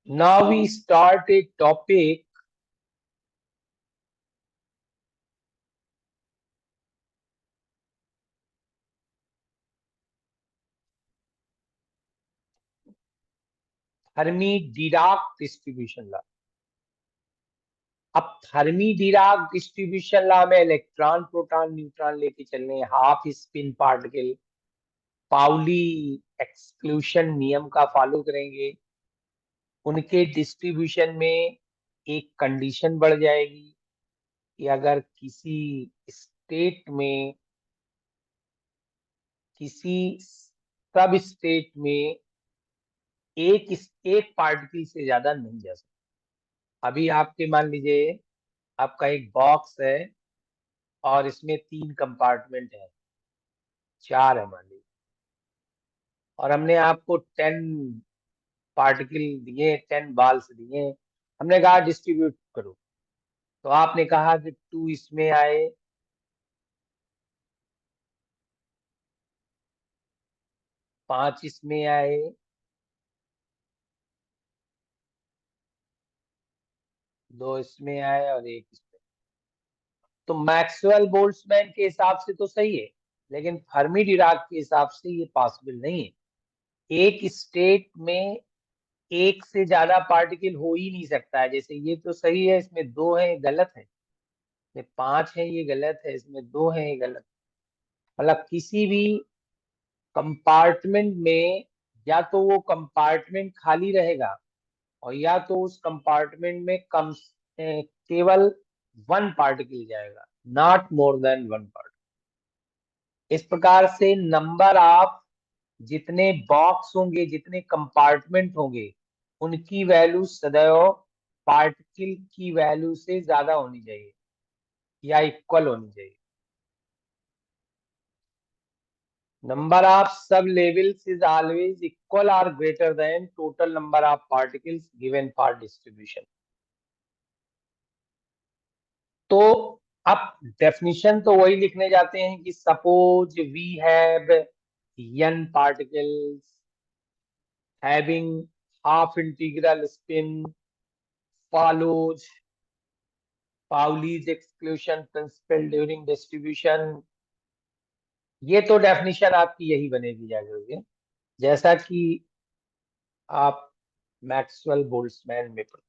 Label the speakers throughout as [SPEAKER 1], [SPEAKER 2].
[SPEAKER 1] Now we start a topic Fermi-Dirac distribution law. अब Fermi-Dirac distribution law में electron proton neutron लेके चलने, half spin particle, Pauli exclusion नियम का follow करेंगे। उनके डिस्ट्रीब्यूशन में एक कंडीशन बढ़ जाएगी कि अगर किसी स्टेट में, किसी सब स्टेट में एक पार्टिकल से ज्यादा नहीं जा सकता। अभी आपके मान लीजिए आपका एक बॉक्स है और इसमें 3 कंपार्टमेंट है, 4 है मान लीजिए, और हमने आपको 10 पार्टिकल दिए, 10 बाल्स दिए, हमने कहा डिस्ट्रीब्यूट करो। तो आपने कहा कि 2 इसमें आए, 5 इसमें आए, 2 इसमें आए और 1 इसमें। तो मैक्सवेल बोल्ट्जमैन के हिसाब से तो सही है, लेकिन फर्मी डिराक के हिसाब से ये पॉसिबल नहीं है। एक स्टेट में एक से ज्यादा पार्टिकल हो ही नहीं सकता है। जैसे ये तो सही है, इसमें 2 है, ये गलत है। इसमें 5 है, ये गलत है। इसमें 2 है, ये गलत। मतलब किसी भी कंपार्टमेंट में या तो वो कंपार्टमेंट खाली रहेगा और या तो उस कंपार्टमेंट में केवल 1 पार्टिकल जाएगा, नॉट मोर देन 1 पार्टिकल। इस प्रकार से नंबर ऑफ जितने बॉक्स होंगे, जितने कंपार्टमेंट होंगे, उनकी वैल्यू सदैव पार्टिकल की वैल्यू से ज्यादा होनी चाहिए या इक्वल होनी चाहिए। Number of sub-levels is always equal or greater than total number of particles given for distribution. तो अब डेफिनेशन तो वही लिखने जाते हैं कि suppose we have n particles having half integral spin follows Pauli's exclusion principle during distribution। ये तो डेफिनेशन आपकी यही बनेगी जाकर, जैसा कि आप मैक्सवेल बोल्ट्जमैन में पढ़।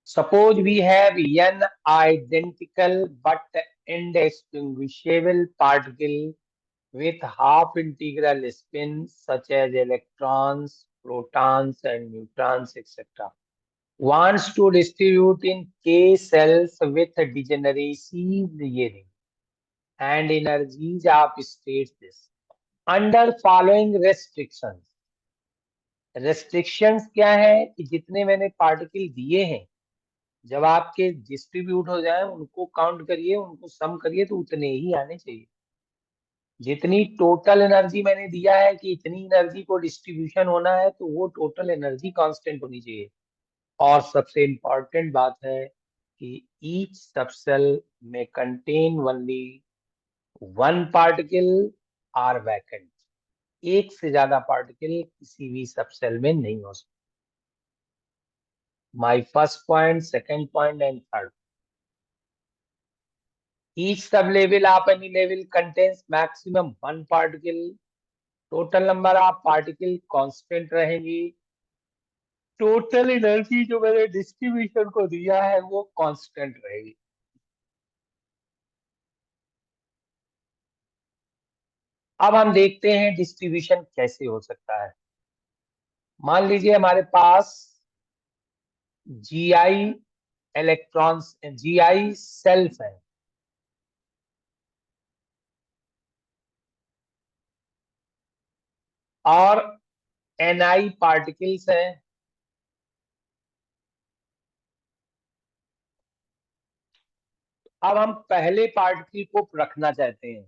[SPEAKER 1] Suppose we have n identical but indistinguishable particle with half integral spin such as electrons, protons and neutrons etc. Wants to distribute in K cells with degeneracy ring and energies of states this under following restrictions। restrictions क्या है कि जितने मैंने particle दिए हैं, जब आपके distribute हो जाए उनको काउंट करिए, उनको सम करिए तो उतने ही आने चाहिए। जितनी टोटल एनर्जी मैंने दिया है कि इतनी एनर्जी को डिस्ट्रीब्यूशन होना है, तो वो टोटल एनर्जी कांस्टेंट होनी चाहिए। और सबसे इंपॉर्टेंट बात है कि ईच सबसेल में contain only 1 particle or vacant. एक से ज्यादा पार्टिकल किसी भी सबसेल में नहीं हो सकता। My first point, second point and third. Each sublevel of any level contains maximum 1 particle. Total number of particle constant रहेंगी। टोटल एनर्जी जो मैंने डिस्ट्रीब्यूशन को दिया है वो कांस्टेंट रहेगी। अब हम देखते हैं डिस्ट्रीब्यूशन कैसे हो सकता है। मान लीजिए हमारे पास जीआई इलेक्ट्रॉन्स, जीआई सेल्स है और एनआई पार्टिकल्स हैं। अब हम पहले पार्टिकल को रखना चाहते हैं,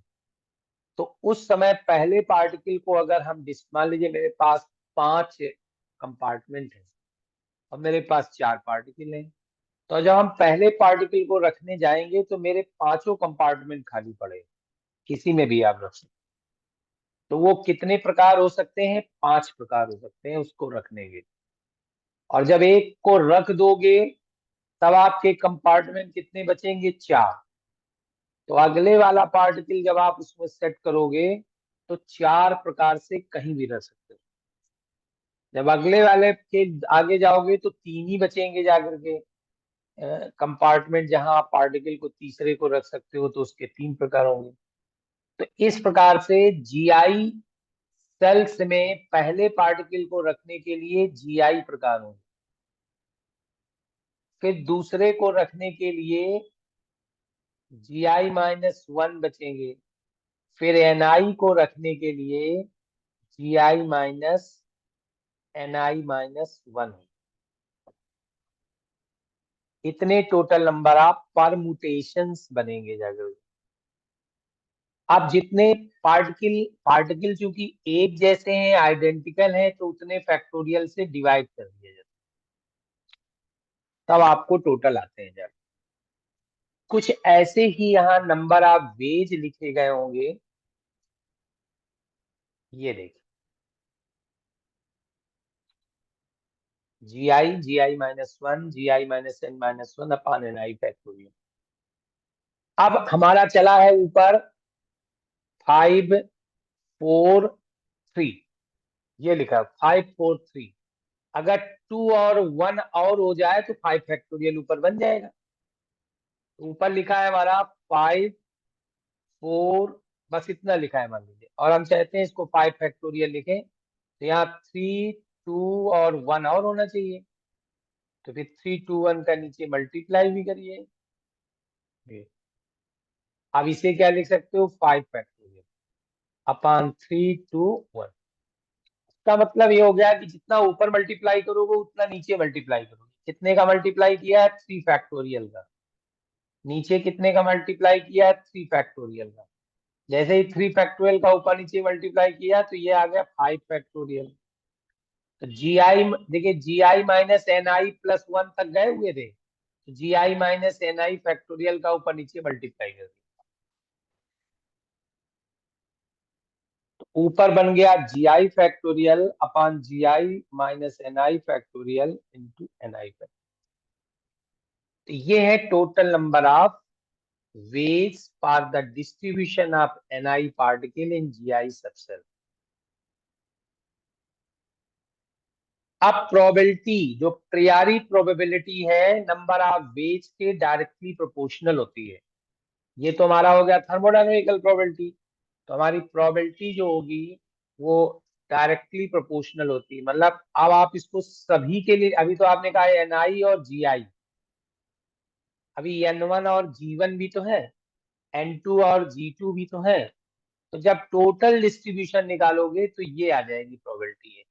[SPEAKER 1] तो उस समय पहले पार्टिकल को अगर हम मान लीजिए मेरे पास 5 कंपार्टमेंट है और मेरे पास 4 पार्टिकल हैं। तो जब हम पहले पार्टिकल को रखने जाएंगे तो मेरे पांचों कंपार्टमेंट खाली पड़े, किसी में भी आप रख सकते। तो वो कितने प्रकार हो सकते हैं? 5 प्रकार हो सकते हैं उसको रखने के। और जब एक को रख दोगे तब आपके कंपार्टमेंट कितने बचेंगे? 4। तो अगले वाला पार्टिकल जब आप उसमें सेट करोगे तो 4 प्रकार से कहीं भी रख सकते हो। जब अगले वाले के आगे जाओगे तो 3 ही बचेंगे जाकर के कंपार्टमेंट, जहां आप पार्टिकल को तीसरे को रख सकते हो तो उसके 3 प्रकार होंगे। तो इस प्रकार से जीआई सेल्स में पहले पार्टिकल को रखने के लिए जीआई प्रकार होंगे, फिर दूसरे को रखने के लिए GI-1 बचेंगे, फिर NI को रखने के लिए GI-NI-1। इतने टोटल नंबर आप परमुटेशंस बनेंगे जाकर। अब जितने पार्टिकल पार्टिकल चूंकि एक जैसे हैं, आइडेंटिकल हैं, तो उतने फैक्टोरियल से डिवाइड कर दिया जाता है, तब आपको टोटल आते हैं जाकर। कुछ ऐसे ही यहाँ नंबर आप वेज लिखे गए होंगे, ये देखिए GI-1 GI-N-1 upon NI factorial. अब हमारा चला है ऊपर 5 4 3, ये लिखा 5 4 3। अगर 2 और 1 और हो जाए तो 5 फैक्टोरियल ऊपर बन जाएगा। तो ऊपर लिखा है हमारा 5 4, बस इतना लिखा है मान लीजिए, और हम चाहते हैं इसको 5 फैक्टोरियल लिखें, तो यहाँ 3 2 और 1 और होना चाहिए। तो फिर 3 2 1 का नीचे मल्टीप्लाई भी करिए। अब इसे क्या लिख सकते हो? 5 फैक्टोरियल अपॉन 3 2 1। इसका मतलब ये हो गया कि जितना ऊपर मल्टीप्लाई करोगे उतना नीचे मल्टीप्लाई करोगे। कितने का मल्टीप्लाई किया है? 3 फैक्टोरियल का। नीचे कितने का मल्टीप्लाई किया है? 3 फैक्टोरियल का। जैसे ही 3 फैक्टोरियल का ऊपर नीचे मल्टीप्लाई किया तो ये आ गया 5 फैक्टोरियल। तो जीआई देखिए, GI-NI+1 तक गए हुए थे, तो GI-NI फैक्टोरियल का ऊपर नीचे मल्टीप्लाई कर दिया, तो ऊपर बन गया GI factorial upon GI-NI factorial into NI factorial. तो ये है total number of ways for the distribution of NI particle in GI subcell। अब प्रोबेबिलिटी, जो प्रियरी प्रोबेबिलिटी है नंबर ऑफ वेज के डायरेक्टली प्रोपोर्शनल होती है। ये तो हमारा हो गया थर्मोडायनेमिकल प्रोबेबिलिटी। तो हमारी प्रोबेबिलिटी जो होगी वो डायरेक्टली प्रोपोर्शनल होती है। मतलब अब आप इसको सभी के लिए, अभी तो आपने कहा NI और GI, अभी N1 और G1 भी तो है, N2 और G2 भी तो है। तो जब टोटल डिस्ट्रीब्यूशन निकालोगे तो ये आ जाएगी प्रोबेबिलिटी है।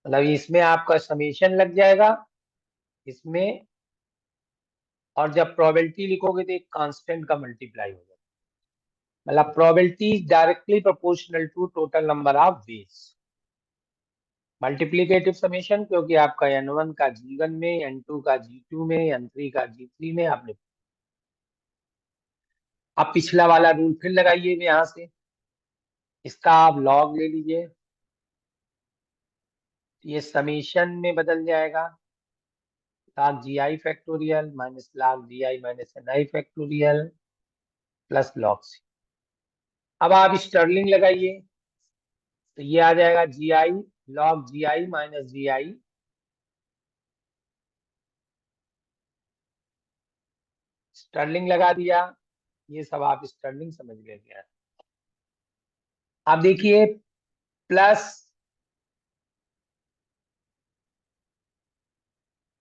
[SPEAKER 1] मतलब इसमें आपका समेशन लग जाएगा इसमें, और जब प्रोबेबिलिटी लिखोगे तो एक कांस्टेंट का मल्टीप्लाई हो जाएगा। मतलब probability directly proportional to total number of ways. Multiplicative summation, क्योंकि आपका N1 का G1 में, N2 का G2 में, N3 का G3 में आपने। आप पिछला वाला रूल फिर लगाइए यहां से, इसका आप लॉग ले लीजिए, ये समेशन में बदल जाएगा, log GI factorial minus log GI-NI factorial plus log C। अब आप स्टर्लिंग लगाइए तो ये आ जाएगा GI log GI-GI, स्टर्लिंग लगा दिया। ये सब आप स्टर्लिंग समझ गए क्या? आप देखिए प्लस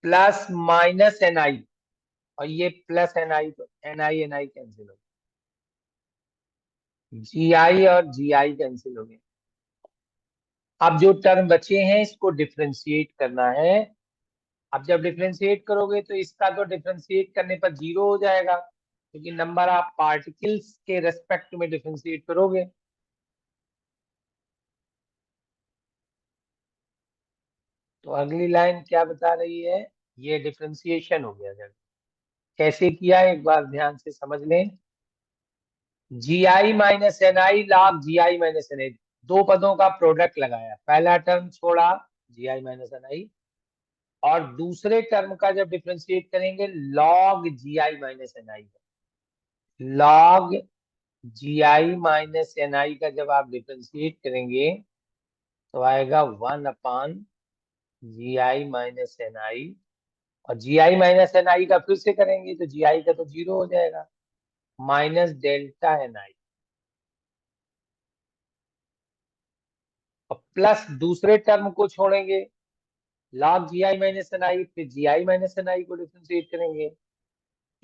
[SPEAKER 1] प्लस माइनस NI, और ये प्लस NI, तो NI कैंसिल हो गया, GI और GI कैंसिल हो गए। अब जो टर्म बचे हैं इसको डिफ्रेंशिएट करना है। अब जब डिफ्रेंशिएट करोगे तो इसका तो डिफ्रेंशिएट करने पर 0 हो जाएगा, क्योंकि नंबर आप पार्टिकल्स के रेस्पेक्ट में डिफ्रेंशिएट करोगे। तो अगली लाइन क्या बता रही है, ये डिफरेंशिएशन हो गया। जब कैसे किया एक बार ध्यान से समझ लें। जी I minus N I log G I minus N आई, दो पदों का प्रोडक्ट लगाया, पहला टर्म छोड़ा जी आई माइनस एन आई, और दूसरे टर्म का जब डिफरेंशिएट करेंगे log G I minus N I, log G I minus N आई का जब आप डिफरेंशिएट करेंगे तो आएगा 1 जी आई माइनस एन आई, और जी आई माइनस एन आई का फिर से करेंगे तो जी आई का तो 0 हो जाएगा, माइनस डेल्टा एन आई, और प्लस दूसरे टर्म को छोड़ेंगे log G I minus N आई, फिर जी आई माइनस एन आई को डिफरेंशिएट करेंगे।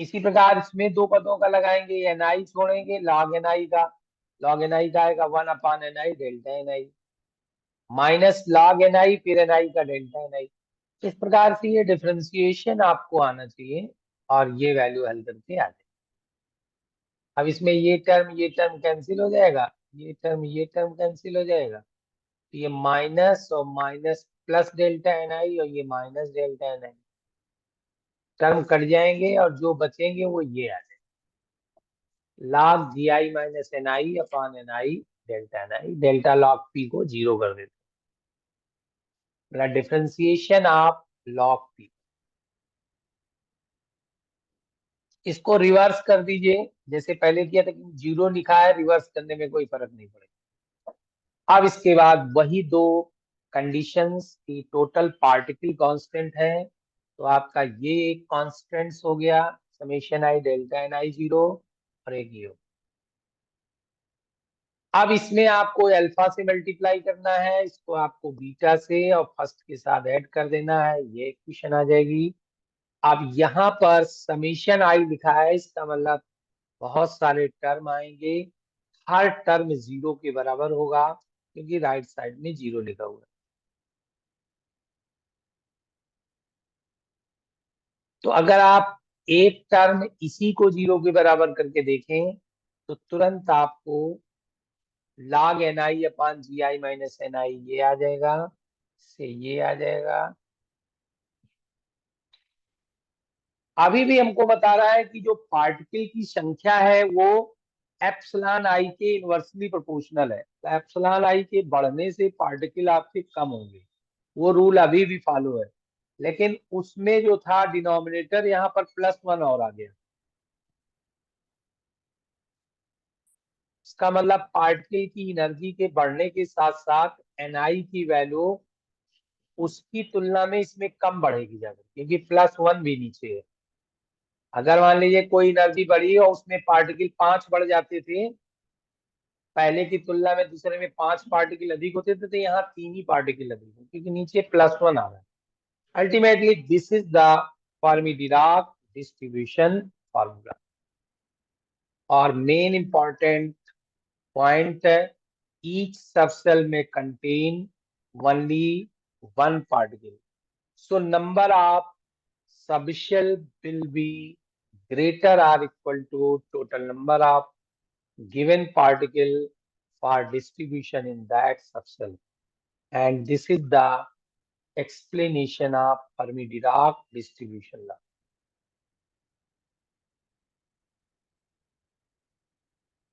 [SPEAKER 1] इसी प्रकार इसमें दो पदों का लगाएंगे, एन आई छोड़ेंगे log एन आई का, log एन आई का आएगा 1/ni डेल्टा एन आई, माइनस log एन आई फिर एन आई का डेल्टा एन आई। इस प्रकार से ये डिफरेंशिएशन आपको आना चाहिए और ये वैल्यू हल करके आ जाए। अब इसमें ये टर्म कैंसिल हो जाएगा, ये टर्म कैंसिल हो जाएगा, तो ये माइनस और minus plus delta N I, और ये minus delta N I term cut जाएंगे, और जो बचेंगे वो ये आ जाएंगे, log G I minus N I upon N I delta N I, delta log P को 0 कर देते हैं, डिफरेंशिएशन ऑफ log पी। इसको रिवर्स कर दीजिए, जैसे पहले किया था कि 0 लिखा है, रिवर्स करने में कोई फर्क नहीं पड़ेगा। अब इसके बाद वही दो कंडीशंस की टोटल पार्टिकल कांस्टेंट है, तो आपका ये एक कांस्टेंट हो गया समेशन आई डेल्टा एन आई 0, और एक ये। अब इसमें आपको अल्फा से मल्टीप्लाई करना है, इसको आपको बीटा से और फर्स्ट के साथ ऐड कर देना है, ये इक्वेशन आ जाएगी। अब यहाँ पर समेशन आई लिखा है, इसका मतलब बहुत सारे टर्म आएंगे, हर टर्म 0 के बराबर होगा क्योंकि राइट साइड में 0 लिखा हुआ है। तो अगर आप एक टर्म इसी को 0 के बराबर करके देखें तो तुरंत आपको log N I upon ji I minus N आई ये आ जाएगा, से ये आ जाएगा। अभी भी हमको बता रहा है कि जो पार्टिकल की संख्या है वो एप्सिलॉन आई के इनवर्सली प्रोपोर्शनल है, तो एप्सिलॉन आई के बढ़ने से पार्टिकल आपके कम होंगे, वो रूल अभी भी फॉलो है। लेकिन उसमें जो था डिनोमिनेटर यहाँ पर +1 और आ गया, इसका मतलब पार्टिकल की एनर्जी के बढ़ने के साथ साथ एन आई की वैल्यू उसकी तुलना में इसमें कम बढ़ेगी ज्यादा, क्योंकि +1 भी नीचे है। अगर मान लीजिए कोई एनर्जी बढ़ी और उसमें पार्टिकल 5 बढ़ जाते थे, पहले की तुलना में दूसरे में 5 पार्टिकल अधिक होते थे, तो यहाँ 3 ही पार्टिकल अधिक है क्योंकि नीचे +1 आ रहा है। Ultimately this is the Fermi-Dirac distribution formula, और मेन इंपॉर्टेंट पॉइंट है ईच सबसेल में contain only one particle, so number of subshell will be greater or equal to total number of given particle for distribution in that subshell, and this is the explanation of Fermi-Dirac distribution law.